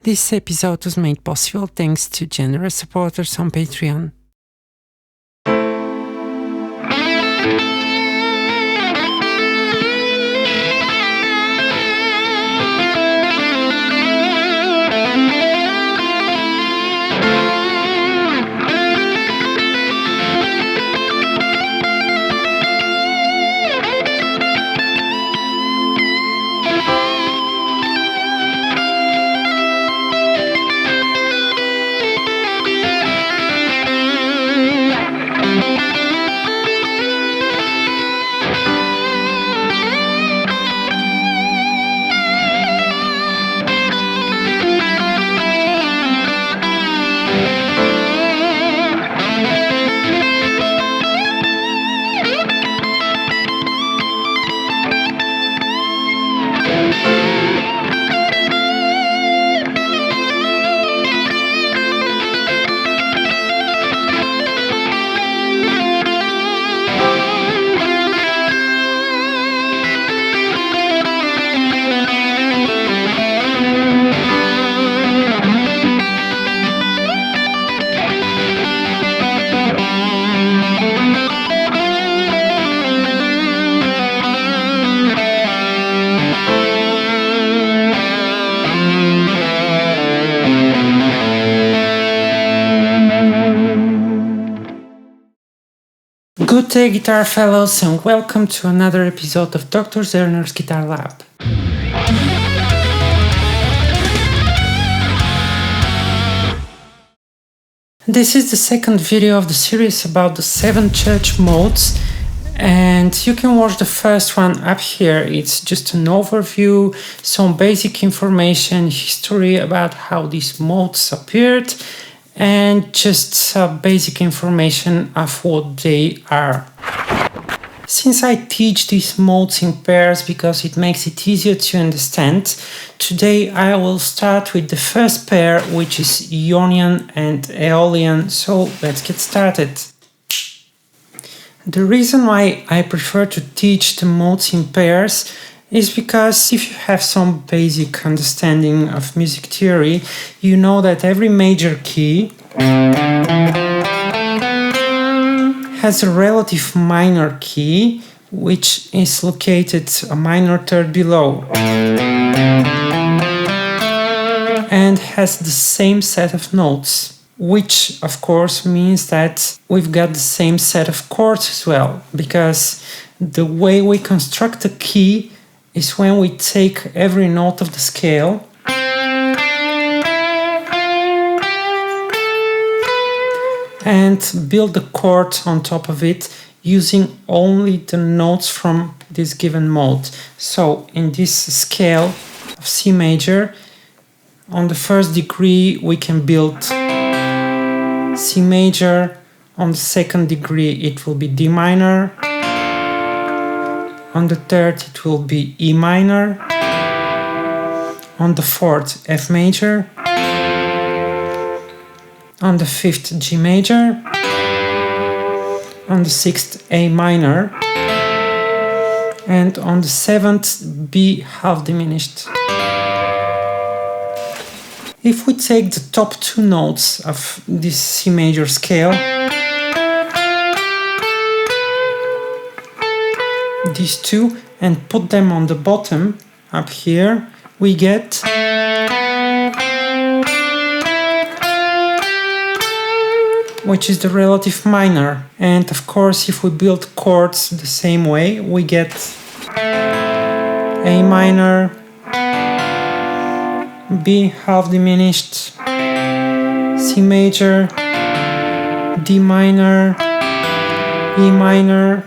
This episode was made possible thanks to generous supporters on Patreon. Good day, guitar fellows, and welcome to another episode of Dr. Zerner's Guitar Lab. This is the second video of the series about the 7 church modes, and you can watch the first one up here. It's just an overview, some basic information, history about how these modes appeared, and just basic information of what they are. Since I teach these modes in pairs because it makes it easier to understand, today I will start with the first pair, which is Ionian and Aeolian, so let's get started. The reason why I prefer to teach the modes in pairs is because if you have some basic understanding of music theory, you know that every major key has a relative minor key, which is located a minor third below, and has the same set of notes, which of course means that we've got the same set of chords as well, because the way we construct a key is when we take every note of the scale and build the chord on top of it using only the notes from this given mode. So in this scale of C major, on the first degree we can build C major, on the second degree it will be D minor, on the third it will be E minor, on the fourth F major, on the fifth G major, on the sixth A minor, and on the seventh B half diminished. If we take the top 2 notes of this C major scale, these two, and put them on the bottom up here, we get which is the relative minor. And of course, if we build chords the same way, we get A minor, B half diminished, C major, D minor, E minor,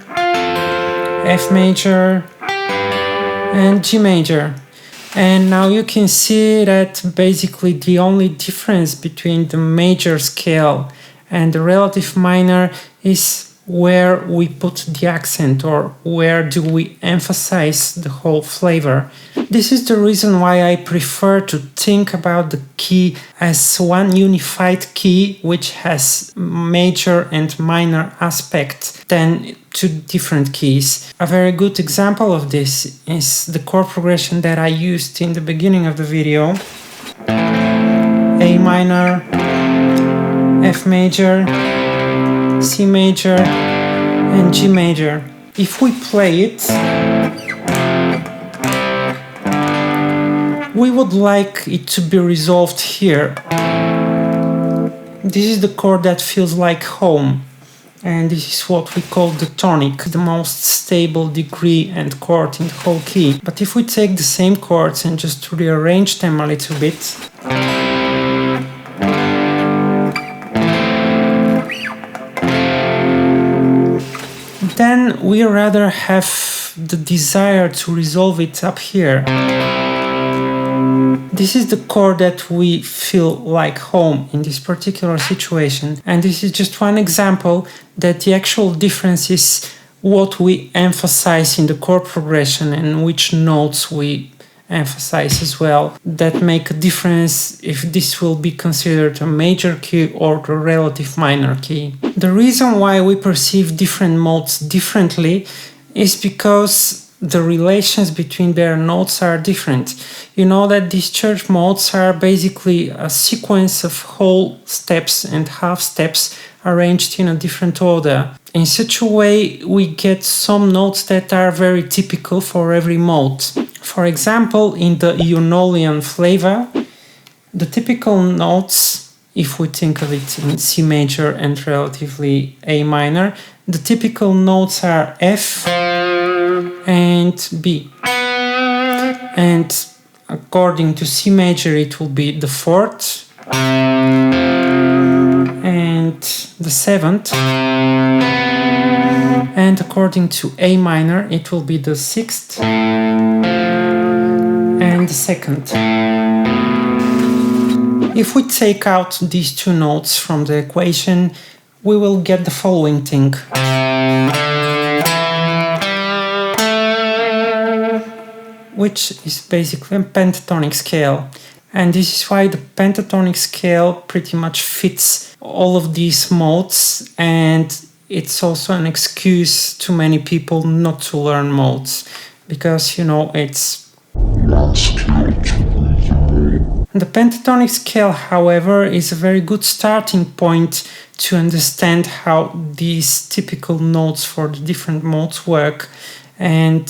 F major, and G major. And now you can see that basically the only difference between the major scale and the relative minor is where we put the accent, or where do we emphasize the whole flavor. This is the reason why I prefer to think about the key as one unified key which has major and minor aspect than 2 different keys. A very good example of this is the chord progression that I used in the beginning of the video. A minor, F major, C major, and G major. If we play it, we would like it to be resolved here. This is the chord that feels like home, and this is what we call the tonic, the most stable degree and chord in the whole key. But if we take the same chords and just rearrange them a little bit, then we rather have the desire to resolve it up here. This is the chord that we feel like home in this particular situation. And this is just one example that the actual difference is what we emphasize in the chord progression and which notes we emphasize as well, that make a difference if this will be considered a major key or a relative minor key. The reason why we perceive different modes differently is because the relations between their notes are different. You know that these church modes are basically a sequence of whole steps and half steps arranged in a different order. In such a way, we get some notes that are very typical for every mode. For example, in the Ionian flavor, the typical notes, if we think of it in C major and relatively A minor, the typical notes are F and B. And according to C major, it will be the 4th and the 7th. And according to A minor, it will be the 6th and the 2nd. If we take out these two notes from the equation, we will get the following thing. Which is basically a pentatonic scale. And this is why the pentatonic scale pretty much fits all of these modes, and it's also an excuse to many people not to learn modes, because, you know, it's one scale to the pentatonic scale, however, is a very good starting point to understand how these typical notes for the different modes work. And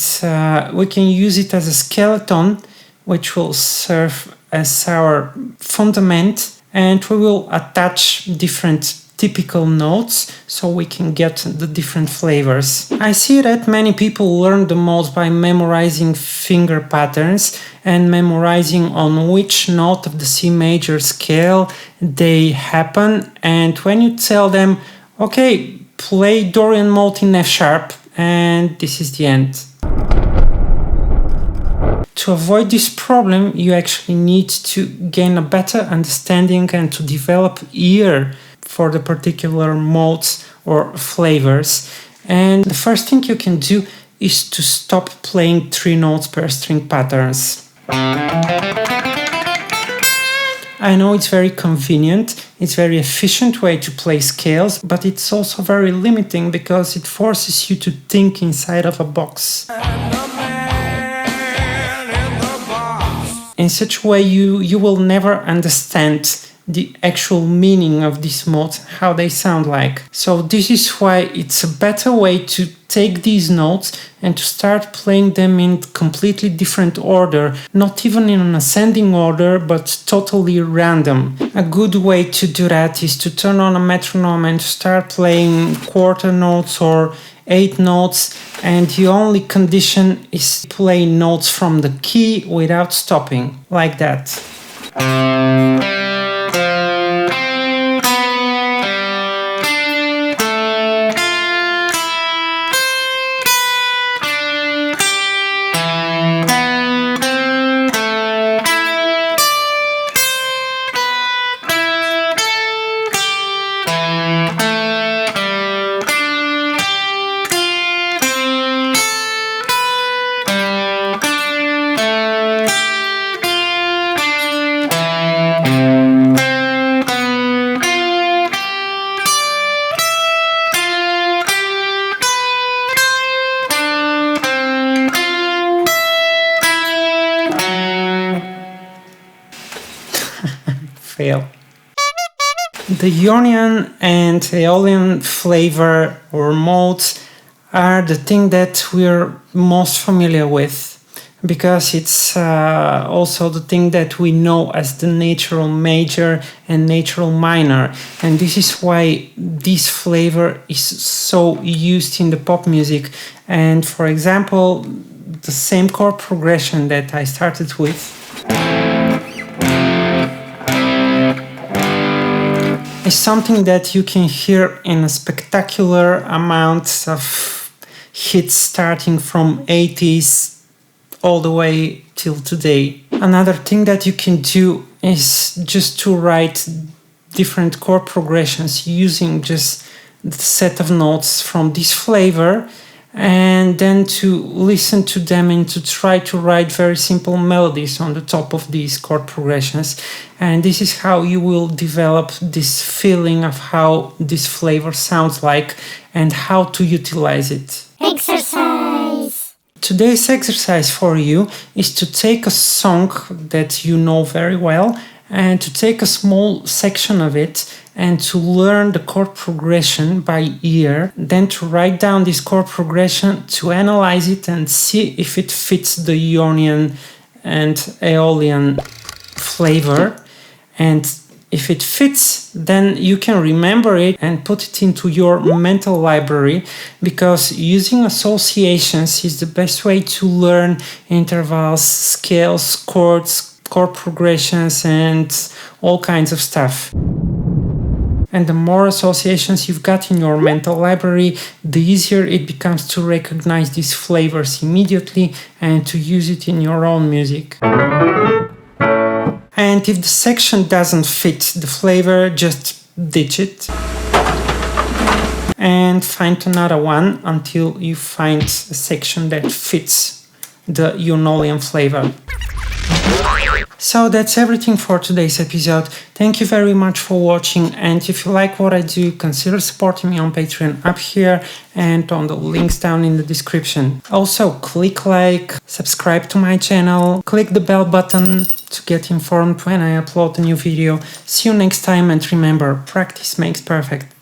we can use it as a skeleton, which will serve as our fundament, and we will attach different typical notes so we can get the different flavors. I see that many people learn the modes by memorizing finger patterns and memorizing on which note of the C major scale they happen, and when you tell them, okay, play Dorian mode in F sharp, and this is the end. To avoid this problem, you actually need to gain a better understanding and to develop ear for the particular modes or flavors. And the first thing you can do is to stop playing 3 notes per string patterns. I know it's very convenient, it's a very efficient way to play scales, but it's also very limiting because it forces you to think inside of a box. In such a way, you will never understand the actual meaning of these modes, how they sound like. So this is why it's a better way to take these notes and to start playing them in completely different order, not even in an ascending order, but totally random. A good way to do that is to turn on a metronome and start playing quarter notes or 8 notes, and the only condition is play notes from the key without stopping, like that. fail. The Ionian and Aeolian flavor or modes are the thing that we're most familiar with, because it's also the thing that we know as the natural major and natural minor, and this is why this flavor is so used in the pop music. And for example, the same chord progression that I started with is something that you can hear in a spectacular amount of hits starting from 80s all the way till today. Another thing that you can do is just to write different chord progressions using just the set of notes from this flavor, and then to listen to them and to try to write very simple melodies on the top of these chord progressions. And this is how you will develop this feeling of how this flavor sounds like and how to utilize it. Exercise! Today's exercise for you is to take a song that you know very well and to take a small section of it and to learn the chord progression by ear, then to write down this chord progression, to analyze it and see if it fits the Ionian and Aeolian flavor. And if it fits, then you can remember it and put it into your mental library, because using associations is the best way to learn intervals, scales, chords, chord progressions, and all kinds of stuff. And the more associations you've got in your mental library, the easier it becomes to recognize these flavors immediately and to use it in your own music. And if the section doesn't fit the flavor, just ditch it and find another one until you find a section that fits the Ionian flavor. So that's everything for today's episode. Thank you very much for watching, and if you like what I do, consider supporting me on Patreon up here and on the links down in the description. Also, click like, subscribe to my channel, click the bell button to get informed when I upload a new video. See you next time, and remember, practice makes perfect.